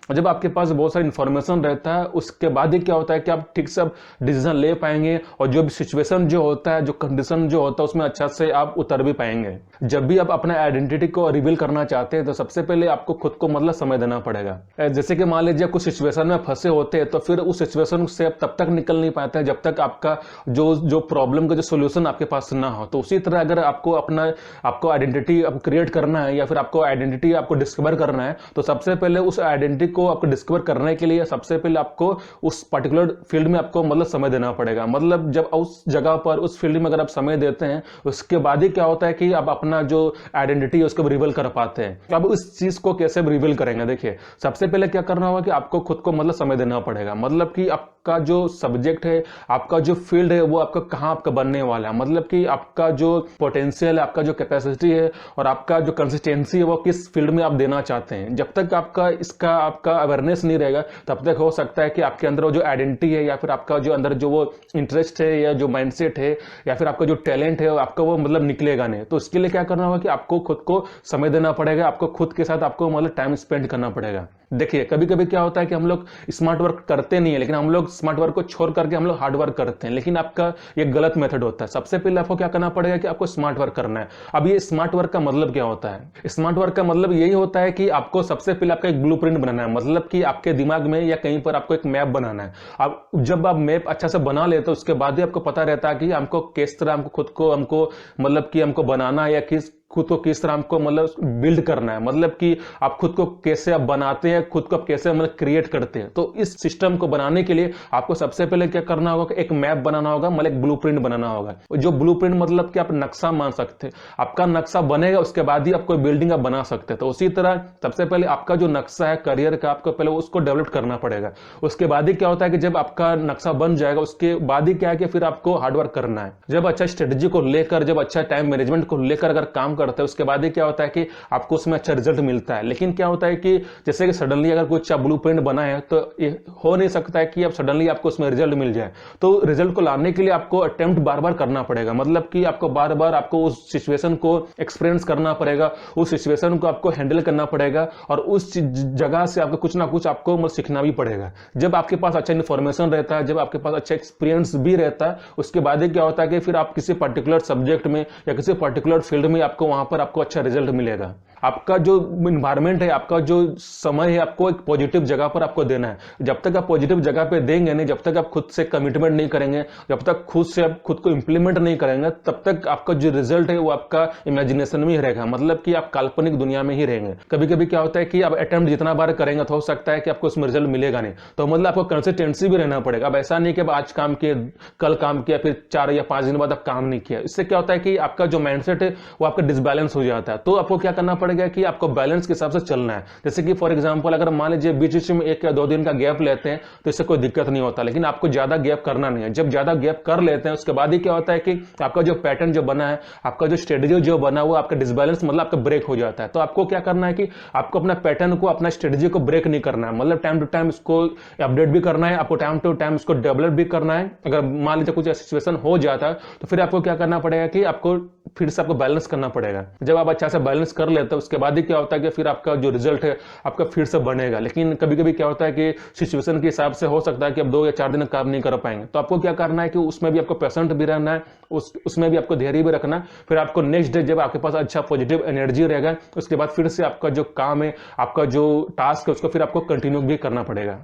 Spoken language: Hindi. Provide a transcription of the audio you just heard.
और जब आपके पास बहुत सारी इन्फॉर्मेशन रहता है, उसके बाद ही क्या होता है कि आप ठीक से डिसीजन ले पाएंगे, और जो भी सिचुएशन जो होता है, जो कंडीशन जो होता है, उसमें अच्छा से आप उतर भी पाएंगे। जब भी आप अपना आइडेंटिटी को रिवील करना चाहते हैं तो सबसे पहले आपको खुद को मतलब समय देना पड़ेगा। जैसे कि मान लीजिए कुछ सिचुएशन में फंसे होते हैं, तो फिर उस सिचुएशन से आप तब तक निकल नहीं पाते हैं जब तक आपका जो जो प्रॉब्लम का जो सोल्यूशन आपके पास ना हो। तो उसी तरह अगर आपको आपको आइडेंटिटी आपको क्रिएट करना है, या फिर आपको आइडेंटिटी आपको डिस्कवर करना है, तो सबसे पहले उस आइडेंटिटी को आपको डिस्कवर करने के लिए सबसे पहले आपको उस पर्टिकुलर फील्ड में आपको मतलब समय देना पड़ेगा। मतलब जब उस जगह पर उस फील्ड में अगर आप समय देते हैं, उसके बाद ही क्या होता है कि आप अपना जो आइडेंटिटी है उसको रिवील कर पाते हैं। अब इस चीज को कैसे रिवील करेंगे, देखिए सबसे पहले क्या करना होगा कि आपको खुद को मतलब समय देना पड़ेगा। मतलब कि आपका जो सब्जेक्ट है, आपका जो फील्ड है, वो आपका कहां आपका बनने वाला है। मतलब कि आपका जो पोटेंशियल है, आपका जो कैपेसिटी है, और आपका जो कंसिस्टेंसी है, वो किस फील्ड में आप देना चाहते हैं। जब तक आपका अवेयरनेस नहीं रहेगा, तब तक हो सकता है कि आपके अंदर वो जो आइडेंटिटी है, या फिर आपका जो अंदर जो वो इंटरेस्ट है, या जो माइंडसेट है, या फिर आपका जो टैलेंट है, आपका वो मतलब निकलेगा नहीं। तो इसके लिए क्या करना होगा कि आपको खुद को समय देना पड़ेगा, आपको खुद के साथ आपको मतलब टाइम स्पेंड करना पड़ेगा। देखिए कभी कभी क्या होता है कि हम लोग स्मार्ट वर्क करते नहीं है, लेकिन हम लोग स्मार्ट वर्क को छोड़ करके हम लोग हार्ड वर्क करते हैं, लेकिन आपका ये गलत मेथड होता है। सबसे पहले आपको क्या करना पड़ेगा कि आपको स्मार्ट वर्क करना है। अब ये स्मार्ट वर्क का मतलब क्या होता है? स्मार्ट वर्क का मतलब यही होता है कि आपको सबसे पहले आपका एक ब्लूप्रिंट बनाना है। मतलब कि आपके दिमाग में या कहीं पर आपको एक मैप बनाना है। अब जब आप मैप अच्छा से बना लेते हो, उसके बाद ही आपको पता रहता है कि हमको किस तरह हमको खुद को मतलब कि हमको बनाना है, या खुद को किस तरह हमको मतलब बिल्ड करना है। मतलब कि आप खुद को कैसे आप बनाते हैं, खुद को आप कैसे मतलब क्रिएट करते हैं। तो इस सिस्टम को बनाने के लिए आपको सबसे पहले क्या करना होगा कि एक मैप बनाना होगा, मतलब एक ब्लूप्रिंट बनाना होगा। जो ब्लूप्रिंट मतलब कि आप नक्शा मान सकते हैं। आपका नक्शा बनेगा, उसके बाद ही आपको बिल्डिंग आप बना सकते हैं। तो उसी तरह सबसे पहले आपका जो नक्शा है करियर का, आपको पहले उसको डेवलप करना पड़ेगा। उसके बाद ही क्या होता है कि जब आपका नक्शा बन जाएगा, उसके बाद ही क्या है कि फिर आपको हार्डवर्क करना है। जब अच्छा स्ट्रेटेजी को लेकर, जब अच्छा टाइम मैनेजमेंट को लेकर अगर काम करते हैं, उसके बाद ही क्या होता है कि आपको उसमें अच्छा रिजल्ट मिलता है। लेकिन क्या होता है कि जैसे कि सडनली अगर कुछ ब्लूप्रिंट बना है, तो ये हो नहीं सकता है कि अब सडनली आपको उसमें रिजल्ट मिल जाए। तो रिजल्ट को लाने के लिए आपको अटेम्प्ट बार बार करना पड़ेगा। मतलब कि आपको बार बार आपको उस सिचुएशन को एक्सपीरियंस करना पड़ेगा, उस सिचुएशन को आपको हैंडल करना पड़ेगा, और उस जगह से आपको कुछ ना कुछ आपको मतलब सीखना भी पड़ेगा। जब आपके पास अच्छा इन्फॉर्मेशन रहता है, जब आपके पास अच्छा एक्सपीरियंस भी रहता है, उसके बाद ही क्या होता है कि फिर आप किसी पर्टिकुलर सब्जेक्ट में या किसी पर्टिकुलर फील्ड में आपको वहां पर आपको अच्छा रिजल्ट मिलेगा। आपका जो इन्वायरमेंट है, आपका जो समय है, आपको एक पॉजिटिव जगह पर आपको देना है। जब तक आप पॉजिटिव जगह पे देंगे नहीं, जब तक आप खुद से कमिटमेंट नहीं करेंगे, जब तक खुद से आप खुद को इंप्लीमेंट नहीं करेंगे, तब तक आपका जो रिजल्ट है वो आपका इमेजिनेशन में ही रहेगा। मतलब कि आप काल्पनिक दुनिया में ही रहेंगे। कभी कभी क्या होता है कि आप अटेम्प्ट जितना बार करेंगे तो हो सकता है कि आपको उसमें रिजल्ट मिलेगा नहीं। तो मतलब आपको कंसिस्टेंसी भी रहना पड़ेगा। अब ऐसा नहीं कि अब आज काम किए, कल काम किया, फिर 4 या 5 दिन बाद आप काम नहीं किया। इससे क्या होता है कि आपका जो माइंडसेट है वो आपका डिसबैलेंस हो जाता है। तो आपको क्या करना पड़ेगा कि आपको बैलेंस के हिसाब से चलना है। जैसे कि फॉर एग्जांपल अगर मान लीजिए बीच में 1 या 2 दिन का गैप लेते हैं, तो इससे कोई दिक्कत नहीं होता। लेकिन आपको ज्यादा गैप करना नहीं है। जब ज्यादा गैप कर लेते हैं, उसके बाद ही क्या होता है कि आपका जो पैटर्न जो बना है, आपका जो स्ट्रेटेजी जो बना हुआ, आपका डिसबैलेंस मतलब आपका ब्रेक हो जाता है। तो आपको क्या करना है कि आपको अपना पैटर्न को, अपना स्ट्रेटेजी को ब्रेक नहीं करना है। मतलब टाइम टू टाइम इसको अपडेट भी करना है, आपको टाइम टू टाइम इसको डेवलप भी करना है। अगर मान लीजिए कुछ सिचुएशन हो जाता है, तो फिर आपको क्या करना पड़ेगा कि आपको फिर से आपको बैलेंस करना पड़ेगा। जब आप अच्छा से बैलेंस कर लेते हैं, उसके बाद ही क्या होता है कि फिर आपका जो रिजल्ट है आपका फिर से बनेगा। लेकिन कभी कभी क्या होता है कि सिचुएशन के हिसाब से हो सकता है कि आप 2 या 4 दिन काम नहीं कर पाएंगे। तो आपको क्या करना है कि उसमें भी आपको पेशेंट भी रहना है, उसमें भी आपको धैर्य भी रखना। फिर आपको नेक्स्ट डे जब आपके पास अच्छा पॉजिटिव एनर्जी रहेगा, उसके बाद फिर से आपका जो काम है, आपका जो टास्क है, उसको फिर आपको कंटिन्यू भी करना पड़ेगा।